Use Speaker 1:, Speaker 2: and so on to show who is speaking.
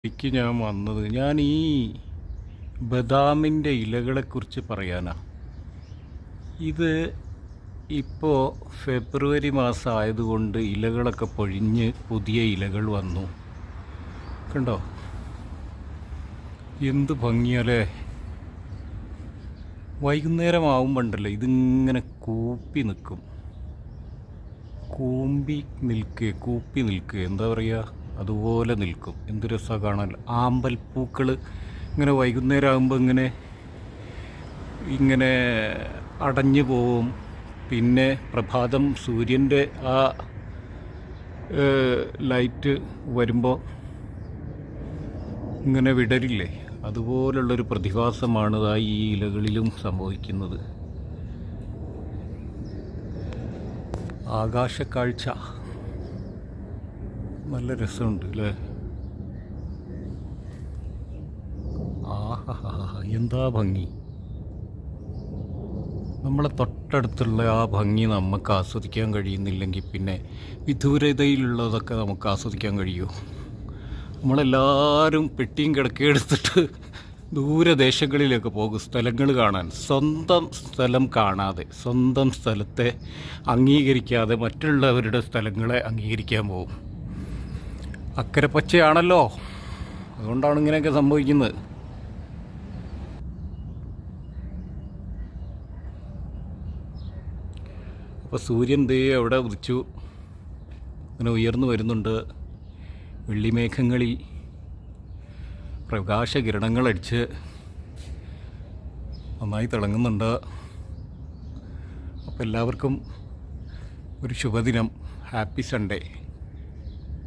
Speaker 1: എനിക്ക് ഞാൻ വന്നത് ഞാൻ ഈ ബദാമിൻ്റെ ഇലകളെക്കുറിച്ച് പറയാനാ. ഇത് ഇപ്പോൾ ഫെബ്രുവരി മാസം ആയതുകൊണ്ട് ഇലകളൊക്കെ പൊഴിഞ്ഞ് പുതിയ ഇലകൾ വന്നു. കണ്ടോ എന്ത് ഭംഗിയല്ലേ. വൈകുന്നേരം ആവുമ്പോണ്ടല്ലോ ഇതിങ്ങനെ കൂപ്പി നിൽക്കും. കൂപ്പി നിൽക്കുക എന്താ പറയുക, അതുപോലെ നിൽക്കും. എന്ത് രസമാണ് കാണാൻ. ആമ്പൽപ്പൂക്കൾ ഇങ്ങനെ വൈകുന്നേരം ആകുമ്പോൾ ഇങ്ങനെ അടഞ്ഞു പോവും. പിന്നെ പ്രഭാതം സൂര്യൻ്റെ ആ ലൈറ്റ് വരുമ്പോൾ ഇങ്ങനെ വിടരില്ലേ, അതുപോലുള്ളൊരു പ്രതിഭാസമാണ് ഈ ഇലകളിലും സംഭവിക്കുന്നത്. ആകാശക്കാഴ്ച നല്ല രസമുണ്ട് അല്ലേ. ആഹാ, എന്താ ഭംഗി. നമ്മളെ തൊട്ടടുത്തുള്ള ആ ഭംഗി നമുക്ക് ആസ്വദിക്കാൻ കഴിയുന്നില്ലെങ്കിൽ പിന്നെ വിദൂരതയിലുള്ളതൊക്കെ നമുക്ക് ആസ്വദിക്കാൻ കഴിയുമോ? നമ്മളെല്ലാവരും പെട്ടിയും കിടക്കയും എടുത്തിട്ട് ദൂരദേശങ്ങളിലേക്ക് പോകും സ്ഥലങ്ങൾ കാണാൻ. സ്വന്തം സ്ഥലം കാണാതെ, സ്വന്തം സ്ഥലത്തെ അംഗീകരിക്കാതെ മറ്റുള്ളവരുടെ സ്ഥലങ്ങളെ അംഗീകരിക്കാൻ പോകും. അക്കരെ പച്ചയാണല്ലോ, അതുകൊണ്ടാണ് ഇങ്ങനെയൊക്കെ സംഭവിക്കുന്നത്. അപ്പോൾ സൂര്യൻ ദേ അവിടെ ഉദിച്ചു, അങ്ങനെ ഉയർന്നു വരുന്നുണ്ട്. വെള്ളിമേഘങ്ങളിൽ പ്രകാശകിരണങ്ങളടിച്ച് നന്നായി തിളങ്ങുന്നുണ്ട്. അപ്പോൾ എല്ലാവർക്കും ഒരു ശുഭദിനം. Happy Sunday.